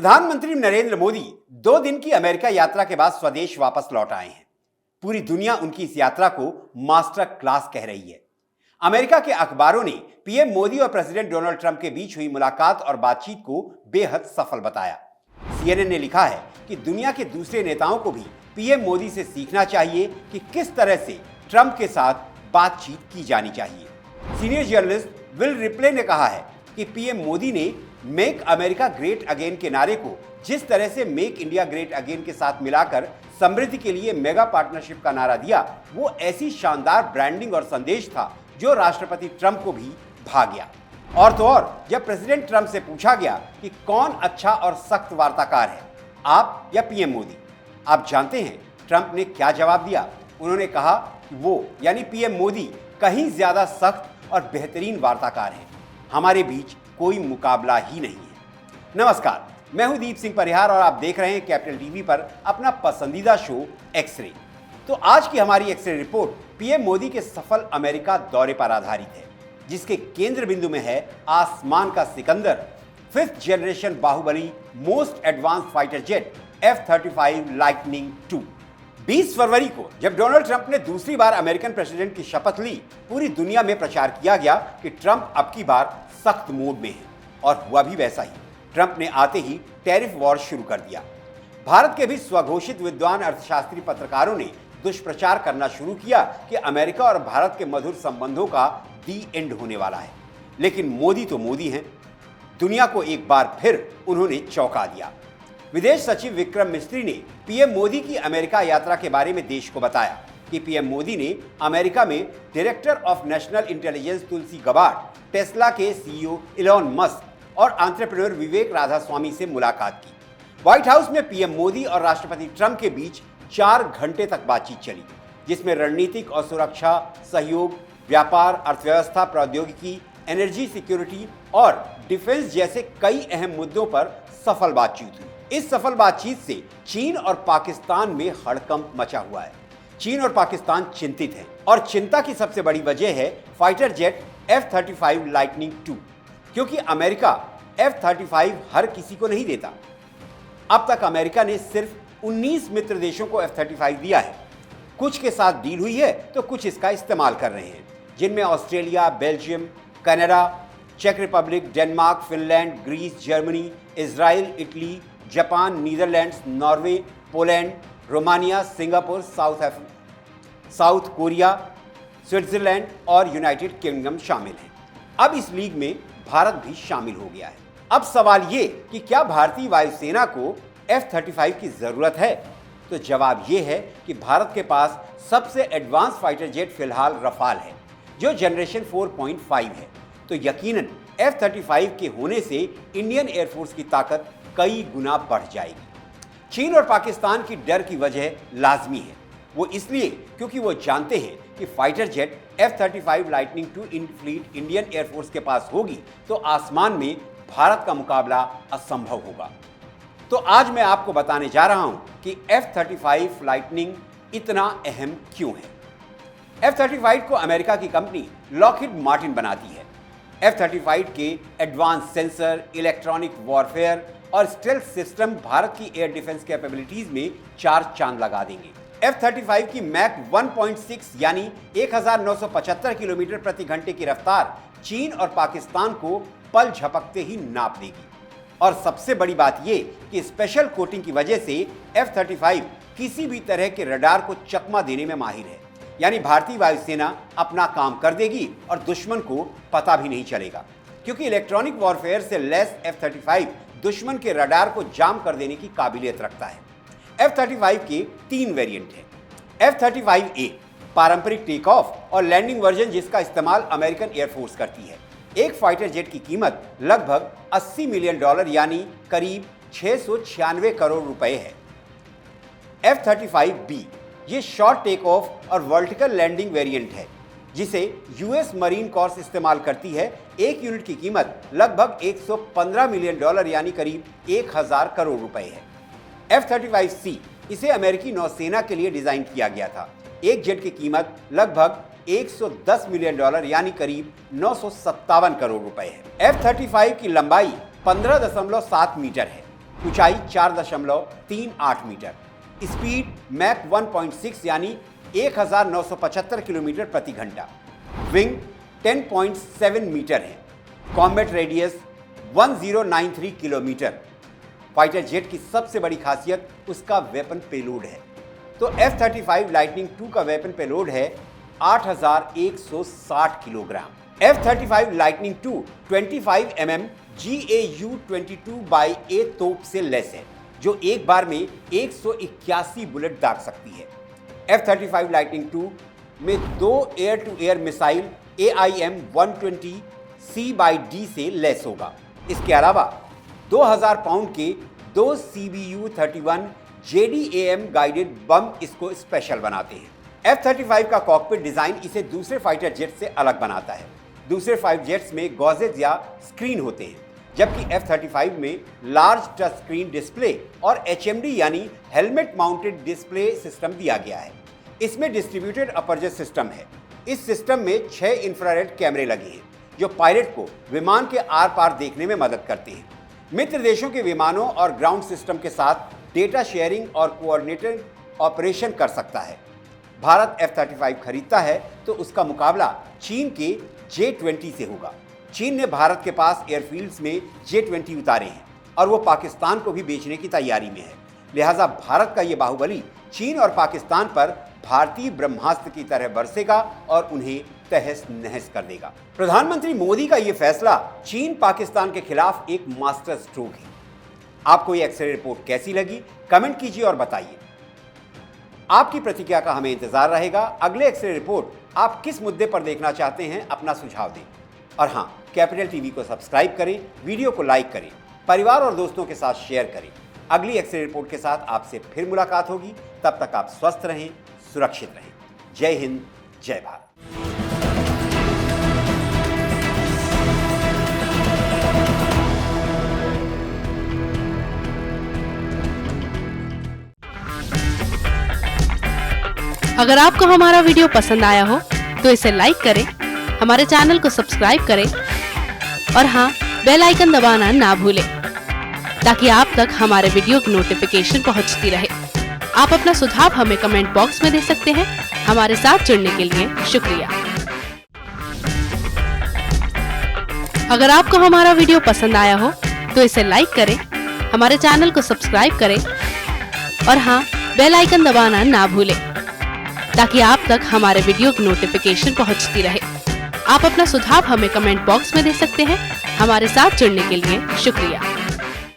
प्रधानमंत्री नरेंद्र मोदी 2 दिन की अमेरिका यात्रा के बाद स्वदेश वापस लौट आए हैं। पूरी दुनिया उनकी इस यात्रा को मास्टर क्लास कह रही है। अमेरिका के अखबारों ने पीएम मोदी और प्रेसिडेंट डोनाल्ड ट्रंप के बीच हुई मुलाकात और बातचीत को बेहद सफल बताया। सीएनएन ने लिखा है कि दुनिया के दूसरे नेताओं को भी पीएम मोदी से सीखना चाहिए कि किस तरह से ट्रंप के साथ बातचीत की जानी चाहिए। सीनियर जर्नलिस्ट विल रिप्ले ने कहा है कि पीएम मोदी ने मेक अमेरिका ग्रेट अगेन के नारे को जिस तरह से मेक इंडिया ग्रेट अगेन के साथ मिलाकर समृद्धि के लिए मेगा पार्टनरशिप का नारा दिया, वो ऐसी शानदार ब्रांडिंग और संदेश था जो राष्ट्रपति ट्रंप को भी भा गया। और तो और, जब प्रेसिडेंट ट्रंप से पूछा गया कि कौन अच्छा और सख्त वार्ताकार है, आप या पीएम मोदी, आप जानते हैं ट्रंप ने क्या जवाब दिया। उन्होंने कहा कि वो यानी पीएम मोदी कहीं ज्यादा सख्त और बेहतरीन वार्ताकार हैं। हमारे बीच कोई मुकाबला ही नहीं है। नमस्कार, मैं हूं दीप सिंह परिहार और आप देख रहे हैं कैपिटल टीवी पर अपना पसंदीदा शो एक्सरे। तो आज की हमारी एक्सरे रिपोर्ट पीएम मोदी के सफल अमेरिका दौरे पर आधारित है, जिसके केंद्र बिंदु में है आसमान का सिकंदर, 5th जनरेशन बाहुबली most advance fighter jet F-35 lightning II। 20 फरवरी को जब डोनाल्ड ट्रंप ने दूसरी बार अमेरिकन प्रेसिडेंट की शपथ ली, पूरी दुनिया में प्रचार किया गया कि ट्रंप अब की बार सख्त मूड में है, और हुआ भी वैसा ही। ट्रंप ने आते ही टैरिफ वॉर शुरू कर दिया। भारत के भी स्वघोषित विद्वान अर्थशास्त्री पत्रकारों ने दुष्प्रचार करना शुरू किया कि अमेरिका और भारत के मधुर संबंधों का दी एंड होने वाला है। लेकिन मोदी तो मोदी हैं। दुनिया को एक बार फिर उन्होंने चौंका दिया। विदेश सचिव विक्रम मिस्त्री ने पीएम मोदी की अमेरिका यात्रा के बारे में देश को बताया कि पीएम मोदी ने अमेरिका में director of national intelligence Tulsi Gabbard, Tesla के सीईओ इलॉन मस्क और एंटरप्रेन्योर विवेक राधास्वामी से मुलाकात की। व्हाइट हाउस में पीएम मोदी और राष्ट्रपति ट्रंप के बीच 4 घंटे तक बातचीत चली, जिसमें रणनीतिक और सुरक्षा सहयोग, व्यापार, अर्थव्यवस्था, प्रौद्योगिकी, एनर्जी सिक्योरिटी और डिफेंस जैसे कई अहम मुद्दों पर सफल बातचीत हुई। इस सफल बातचीत से चीन और पाकिस्तान में हड़कंप मचा हुआ है। चीन और पाकिस्तान चिंतित हैं और चिंता की सबसे बड़ी वजह है fighter jet F-35 lightning II, क्योंकि अमेरिका F-35 हर किसी को नहीं देता। अब तक अमेरिका ने सिर्फ 19 मित्र देशों को F-35 दिया है। कुछ के साथ डील हुई है तो कुछ इसका इस्तेमाल कर रहे हैं, जिनमें ऑस्ट्रेलिया, बेल्जियम, कनाडा, चेक Republic, Denmark, Finland, Greece, Germany, Israel, Italy, Japan, Netherlands, Norway, Poland, Romania, Singapore, South Korea, Switzerland और यूनाइटेड किंगडम शामिल हैं। अब इस लीग में भारत भी शामिल हो गया है। अब सवाल ये कि क्या भारतीय वायुसेना को F-35 की जरूरत है? तो जवाब ये है कि भारत के पास सबसे एडवांस फाइटर जेट फिलहाल रफाल है, जो जनरेशन 4.5 है। तो यकीनन F-35 के होने से इंडियन एयरफोर्स की ताकत कई गुना बढ़ जाएगी। चीन और पाकिस्तान की डर की वजह लाजमी है। वो इसलिए क्योंकि वो जानते हैं कि fighter jet F-35 lightning II इन फ्लीट इंडियन एयरफोर्स के पास होगी तो आसमान में भारत का मुकाबला असंभव होगा। तो आज मैं आपको बताने जा रहा हूं कि F-35 लाइटनिंग इतना अहम क्यों है। F-35 को अमेरिका की कंपनी लॉकहीड मार्टिन बनाती है। F-35 के एडवांस सेंसर, इलेक्ट्रॉनिक वॉरफेयर और स्टेल्थ सिस्टम भारत की एयर डिफेंस कैपेबिलिटीज में 4 चांद लगा देंगे। F-35 की मैक 1.6 यानी 1975 किलोमीटर प्रति घंटे की रफ्तार चीन और पाकिस्तान को पल झपकते ही नाप देगी। और सबसे बड़ी बात यह कि स्पेशल कोटिंग की वजह से F-35 किसी भी तरह के रडार को चकमा देने में माहिर है, यानी भारतीय वायुसेना अपना काम कर देगी और दुश्मन को पता भी नहीं चलेगा, क्योंकि इलेक्ट्रॉनिक वॉरफेयर से लैस F-35 दुश्मन के रडार को जाम कर देने की काबिलियत रखता है। F-35 के 3 वेरिएंट हैं। F-35A पारंपरिक टेक ऑफ और लैंडिंग वर्जन, जिसका इस्तेमाल अमेरिकन एयरफोर्स करती है। एक फाइटर जेट की कीमत लगभग $80 मिलियन यानी करीब 696 करोड़ रुपए है। F-35B ये शॉर्ट टेक ऑफ और वर्टिकल लैंडिंग वेरिएंट है, जिसे यूएस मरीन कॉर्प्स इस्तेमाल करती है। एक यूनिट की कीमत लगभग $115 मिलियन यानी करीब 1000 करोड़ रुपए है। F-35C इसे अमेरिकी नौसेना के लिए डिजाइन किया गया था। एक जेट की कीमत लगभग $110 मिलियन यानी करीब 957 करोड़ रुपए है। F-35 की लंबाई 15.7 मीटर है। ऊंचाई 4.38 मीटर, स्पीड मैक 1.6 यानी 1975 किलोमीटर प्रति घंटा, विंग 10.7 मीटर है, combat radius 1093 kilometre. Fighter jet की सबसे बड़ी खासियत उसका वेपन पेलोड है। तो F-35 लाइटनिंग II का वेपन पेलोड है 8160 kilogram. F-35 lightning II 25 mm GAU-22/A तोप से लैस है, जो एक बार में 181 बुलेट दाग सकती है। F-35 लाइटनिंग II में 2 air to air missile AIM-120C/D से लैस होगा। इसके अलावा 2000 पाउंड के 2 CBU-31 JDAM गाइडेड बम इसको स्पेशल बनाते हैं। F-35 का कॉकपिट डिजाइन इसे दूसरे फाइटर जेट से अलग बनाता है। दूसरे फाइटर जेट्स में गॉजेज या स्क्रीन होते हैं, जबकि F-35 में लार्ज टच स्क्रीन डिस्प्ले और HMD यानी हेलमेट माउंटेड डिस्प्ले सिस्टम दिया गया है। इसमें डिस्ट्रीब्यूटेड अपर्चर सिस्टम है। इस सिस्टम में 6 इंफ्रारेड कैमरे लगे हैं, जो पायलट को विमान के आर पार देखने में मदद करते हैं। मित्र देशों के विमानों और ग्राउंड सिस्टम के साथ डेटा शेयरिंग और कोऑर्डिनेटेड ऑपरेशन कर सकता है। भारत F-35 खरीदता है तो उसका मुकाबला चीन के J-20 से होगा। चीन ने भारत के पास एयरफील्ड्स में J-20 उतारे हैं और वो पाकिस्तान को भी बेचने की तैयारी में है। लिहाजा भारत का ये बाहुबली चीन और पाकिस्तान पर भारतीय ब्रह्मास्त्र की तरह बरसेगा और उन्हें तहस नहस कर देगा। प्रधानमंत्री मोदी का ये फैसला चीन पाकिस्तान के खिलाफ एक मास्टर स्ट्रोक है। आपको ये एक्सरे रिपोर्ट कैसी लगी, कमेंट कीजिए और बताइए। आपकी प्रतिक्रिया का हमें इंतजार रहेगा। अगले एक्सरे रिपोर्ट आप किस मुद्दे पर देखना चाहते हैं, अपना सुझाव दें। और हाँ, कैपिटल टीवी को सब्सक्राइब करें, वीडियो को लाइक करें, परिवार और दोस्तों के साथ शेयर करें। अगली एक्सरे रिपोर्ट के साथ आपसे फिर मुलाकात होगी। तब तक आप स्वस्थ रहें, सुरक्षित रहें। जय हिंद, जय भारत। अगर आपको हमारा वीडियो पसंद आया हो तो इसे लाइक करें, हमारे चैनल को सब्सक्राइब करें और हाँ, बेल आइकन दबाना ना भूलें ताकि आप तक हमारे वीडियो की नोटिफिकेशन पहुंचती रहे। आप अपना सुझाव हमें कमेंट बॉक्स में दे सकते हैं। हमारे साथ जुड़ने के लिए शुक्रिया। अगर आपको हमारा वीडियो पसंद आया हो तो इसे लाइक करें, हमारे चैनल को सब्सक्राइब करें और हाँ, बेल आइकन दबाना ना भूलें ताकि आप तक हमारे वीडियो की नोटिफिकेशन पहुंचती रहे। आप अपना सुझाव हमें कमेंट बॉक्स में दे सकते हैं। हमारे साथ जुड़ने के लिए शुक्रिया।